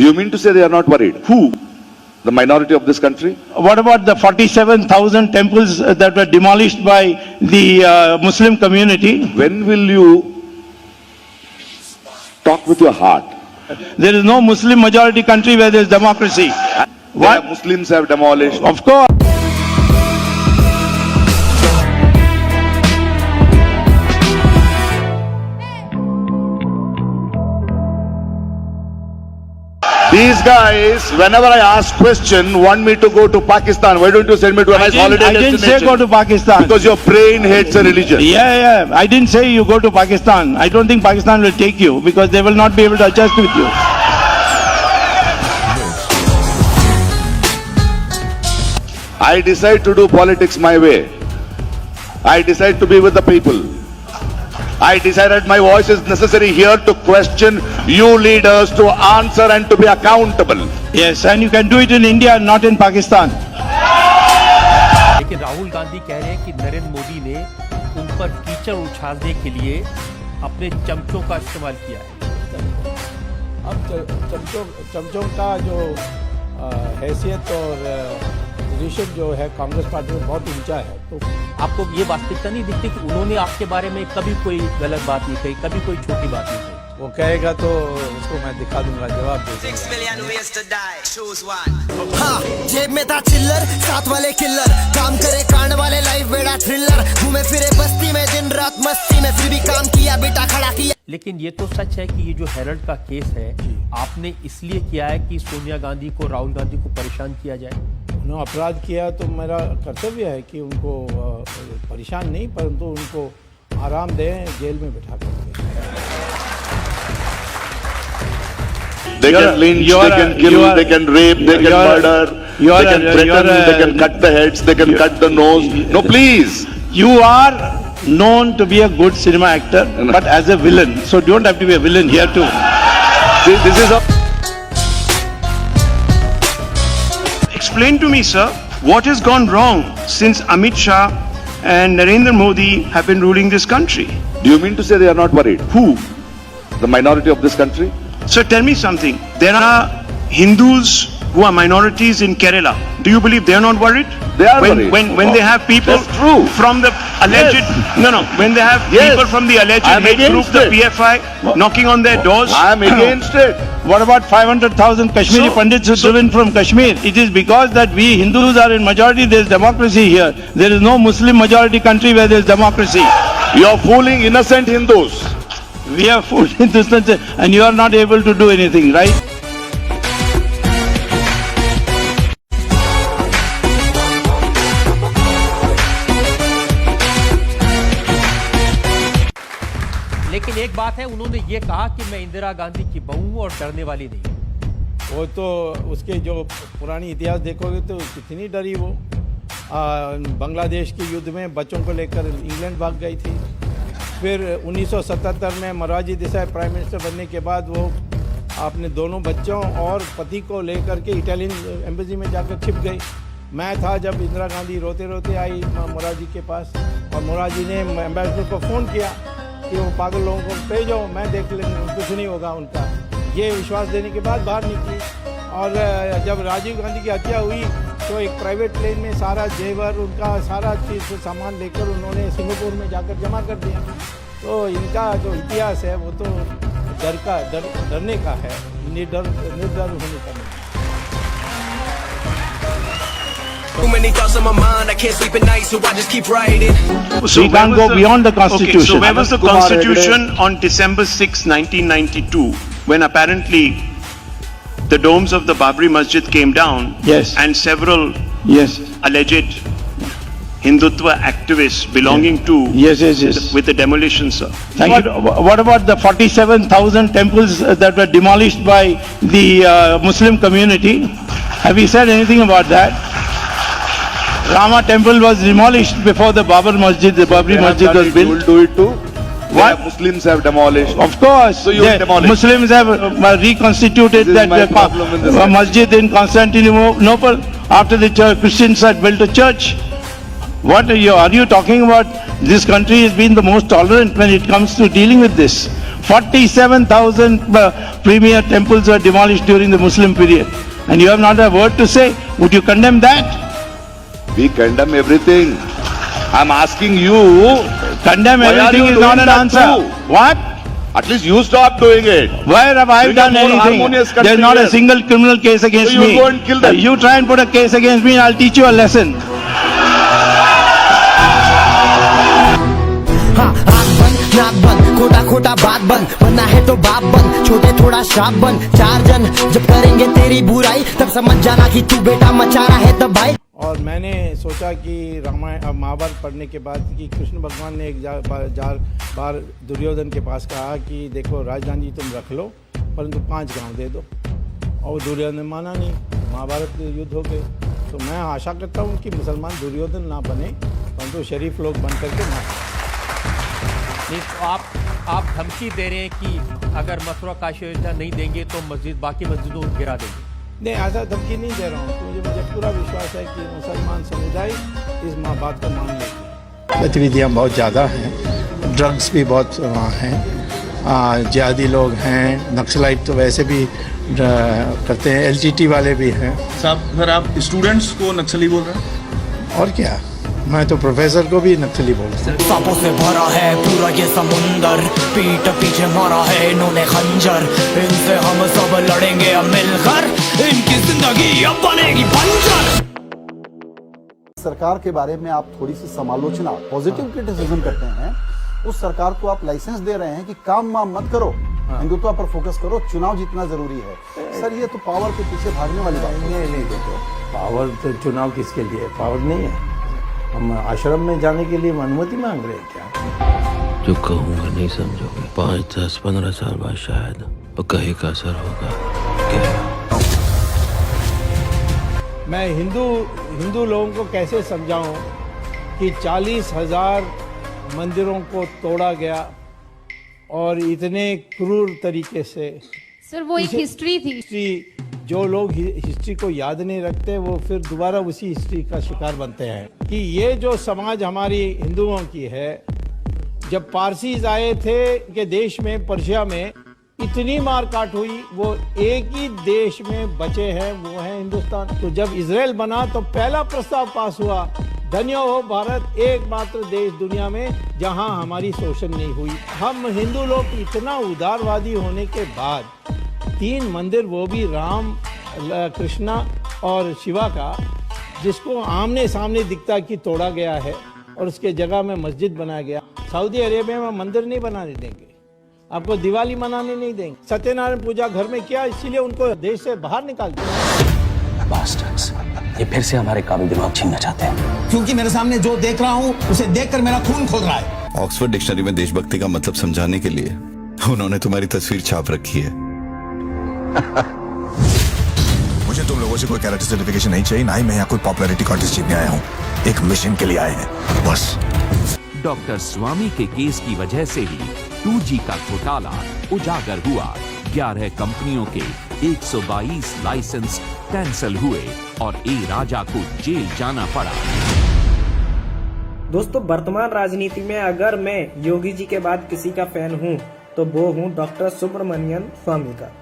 Do you mean to say they are not worried? Who? The minority of this country? What about the 47,000 temples that were demolished by the Muslim community? When will you talk with your heart? There is no Muslim majority country where there is democracy. What? Muslims have demolished. Of course. These guys, whenever I ask question, want me to go to Pakistan. Why don't you send me to a nice holiday I didn't destination? say go to Pakistan. Because your brain hates a religion. Yeah. I didn't say you go to Pakistan. I don't think Pakistan will take you because they will not be able to adjust with you. I decide to do politics my way. I decide to be with the people. I decided my voice is necessary here to question you leaders, to answer and to be accountable. Yes, and you can do it in India, not in Pakistan. लेकिन राहुल गांधी कह रहे हैं कि नरेंद्र मोदी ने उन पर कीचड़ उछालने के लिए अपने चमचों का इस्तेमाल किया है। अब चमचों का जो हैसियत और पोजीशन जो है कांग्रेस पार्टी में बहुत ऊंचा है, तो आपको ये वास्तविकता नहीं दिखती कि उन्होंने आपके बारे में कभी कोई गलत बात नहीं कही, कभी कोई छोटी बात नहीं कही? वो कहेगा तो उसको मैं दिखा दूंगा, जवाब दे दूंगा। 6 million ways to die, choose one. हाँ, जेब में था चिल्लर, साथ वाले किल्लर, काम करे कांड वाले लाइफ बेड़ा थ्रिलर, घूमे फिरे बस्ती में दिन रात मस्ती में, फिर भी काम किया बेटा खड़ा किया। लेकिन ये तो सच है कि ये जो हेरल्ड का केस है आपने इसलिए किया है कि सोनिया गांधी को, राहुल गांधी को परेशान किया जाए? उन्होंने अपराध किया तो मेरा कर्तव्य है कि उनको परेशान नहीं, परंतु उनको आराम दें जेल में बिठा करके। They can lynch, they can kill, they can rape, they can murder, they can threaten, they can cut the heads, they can cut the nose. No, please. You are known to be a good cinema actor, but as a villain. So don't have to be a villain here too. See, this is a... Explain to me, sir, what has gone wrong since Amit Shah and Narendra Modi have been ruling this country? Do you mean to say they are not worried? Who? The minority of this country? So tell me something. There are Hindus who are minorities in Kerala. Do you believe they are not worried? They are when, worried. When they have people That's true. from the alleged when they have Yes. people from the alleged I'm hate group, against the it. PFI, knocking on their doors. I am against it. What about 500,000 Kashmiri So- Pandits who driven from Kashmir? It is because that we Hindus are in majority, there is democracy here. There is no Muslim majority country where there is democracy. You are fooling innocent Hindus. We are fooled in this country and you are not able to do anything, right? लेकिन एक बात है, उन्होंने ये कहा कि मैं इंदिरा गांधी की बहू हूं और डरने वाली नहीं। वो तो उसके जो पुरानी इतिहास देखोगे तो कितनी डरी वो। बांग्लादेश के युद्ध में बच्चों को लेकर इंग्लैंड भाग गई थी। फिर 1977 में मोरारजी देसाई प्राइम मिनिस्टर बनने के बाद वो अपने दोनों बच्चों और पति को लेकर के इटालियन एम्बेसी में जाकर छिप गई। मैं था जब इंदिरा गांधी रोते रोते आई मोरारजी के पास, और मोरारजी ने एम्बेसडर को फ़ोन किया कि वो पागल लोगों को भेजो, मैं देख लेंगे, कुछ नहीं होगा उनका। ये विश्वास देने के बाद बाहर निकली। और जब राजीव गांधी की हत्या हुई तो एक प्राइवेट प्लेन में सारा जेवर, उनका सारा चीज़ सामान लेकर उन्होंने सिंगापुर में जाकर जमा कर दिया। तो इनका जो इतिहास है वो तो डरने का है, निर्डर होने का नहीं। Too many thoughts on my mind, I can't sleep at night, so I just keep writing. So We where can't was go the- beyond the Okay, constitution. so where was the Kumar constitution on December 6, 1992, when apparently the domes of the Babri Masjid came down? Yes. And several Yes. alleged Hindutva activists belonging to Yes. with the demolition, sir. Thank you. What about the 47,000 temples that were demolished by the Muslim community? Have you said anything about that? Rama temple was demolished before the Babri Masjid. The Babri Masjid was You will built. do it too? What? Muslims have demolished. Of course, So you will demolish. Muslims have reconstituted This is that my problem in this country. masjid in Constantinople after the Christians had built a church. What are you talking about? This country has been the most tolerant when it comes to dealing with this. 47,000 premier temples were demolished during the Muslim period. And you have not a word to say. Would you condemn that? We condemn everything. I'm asking you, Condemn why are everything you is not doing an that answer. too? What? At least you stop doing it. Where have I Bring a done more anything? harmonious country There's not a here. single criminal case against So you me. go and kill them. You try and put a case against me and I'll teach you a lesson. हाँ आँख बंद नाक बंद खोटा खोटा बात बंद बनना है तो बाप बन छोटे थोड़ा श्राप बन चार जन जब करेंगे तेरी बुराई तब समझ जाना कि तू बेटा मचा रहा है तब भाई। और मैंने सोचा कि रामायण महाभारत पढ़ने के बाद कि कृष्ण भगवान ने एक बार दुर्योधन के पास कहा कि देखो राजधानी तुम रख लो परंतु 5 गांव दे दो, और दुर्योधन ने माना नहीं, महाभारत युद्ध हो गए। तो मैं आशा करता हूँ कि मुसलमान दुर्योधन ना बने परंतु शरीफ लोग बन करके ना। नहीं, तो आप धमकी दे रहे हैं कि अगर मथुरा काशी अयोध्या नहीं देंगे तो बाकी मस्जिदों को गिरा देंगे। नहीं, ऐसा धमकी नहीं दे रहा हूँ, मुझे पूरा विश्वास है कि मुसलमान समुदाय इस बात को मान लेगी। गतिविधियाँ बहुत ज़्यादा हैं, ड्रग्स भी बहुत वहाँ हैं, जिहादी लोग हैं, नक्सलाइट तो वैसे भी करते हैं, एलटीटी वाले भी हैं। साहब फिर आप स्टूडेंट्स को नक्सली बोल रहे हैं? और क्या, मैं तो प्रोफेसर को भी नक्सली बोलता हूँ। सांपों से भरा है पूरा ये समुंदर, पीठ पीछे मारा है इन्होंने खंजर, इनसे हम सब लड़ेंगे अब मिलकर, इनकी जिंदगी अब बनेगी बंजर। सरकार के बारे में आप थोड़ी सी समालोचना, पॉजिटिव क्रिटिसिज्म करते हैं, उस सरकार को आप लाइसेंस दे रहे हैं कि काम वाम मत करो, हिंदुत्व पर फोकस करो, चुनाव जीतना जरूरी है। सर ये तो पावर के पीछे भागने वाली बात है। नहीं देखो, पावर तो चुनाव किसके लिए? पावर नहीं है। हम आश्रम में जाने के लिए अनुमति मांग रहे हैं क्या? जो कहूँगा नहीं समझोगे, 5, 10, 15 साल बाद शायद वो कहे का असर होगा। क्या मैं हिंदू लोगों को कैसे समझाऊं कि 40,000 मंदिरों को तोड़ा गया और इतने क्रूर तरीके से। सर वो एक हिस्ट्री थी। जो लोग हिस्ट्री को याद नहीं रखते वो फिर दोबारा उसी हिस्ट्री का शिकार बनते हैं। कि ये जो समाज हमारी हिंदुओं की है, जब पारसीज आए थे कि देश में, पर्शिया में इतनी मारकाट हुई, वो एक ही देश में बचे हैं, वो है हिंदुस्तान। तो जब इजराइल बना तो पहला प्रस्ताव पास हुआ, धन्य हो भारत, एकमात्र देश दुनिया में जहां हमारी शोषण नहीं हुई। हम हिंदू लोग इतना उदारवादी होने के बाद 3 मंदिर, वो भी राम, कृष्णा और शिवा का, जिसको आमने सामने दिखता कि तोड़ा गया है और उसके जगह में मस्जिद बनाया गया। सऊदी अरेबिया में मंदिर नहीं बनाने देंगे, आपको दिवाली मनाने नहीं देंगे, सत्यनारायण पूजा घर में किया, इसीलिए उनको देश से बाहर निकाल दिया। बास्टर्ड्स, ये फिर से हमारे काबिल दिमाग छीनना चाहते हैं। क्योंकि मेरे सामने जो देख रहा हूँ उसे देखकर मेरा खून खोल रहा है। ऑक्सफोर्ड डिक्शनरी में देशभक्ति का मतलब समझाने के लिए उन्होंने तुम्हारी तस्वीर छाप रखी है। मुझे तुम लोगों से कोई कैरेक्टर सर्टिफिकेशन नहीं चाहिए, ना ही मैं यहाँ कोई पॉपुलैरिटी कॉन्टेस्ट जीतने आया हूँ। एक मिशन के लिए आए हैं बस। डॉक्टर स्वामी के केस की वजह से ही 2G का घोटाला उजागर हुआ। 11 कंपनियों के 122 लाइसेंस कैंसिल हुए और ए राजा को जेल जाना पड़ा। दोस्तों, वर्तमान राजनीति में अगर मैं योगी जी के बाद किसी का फैन हूं तो वो हूं डॉक्टर सुब्रमण्यम स्वामी का।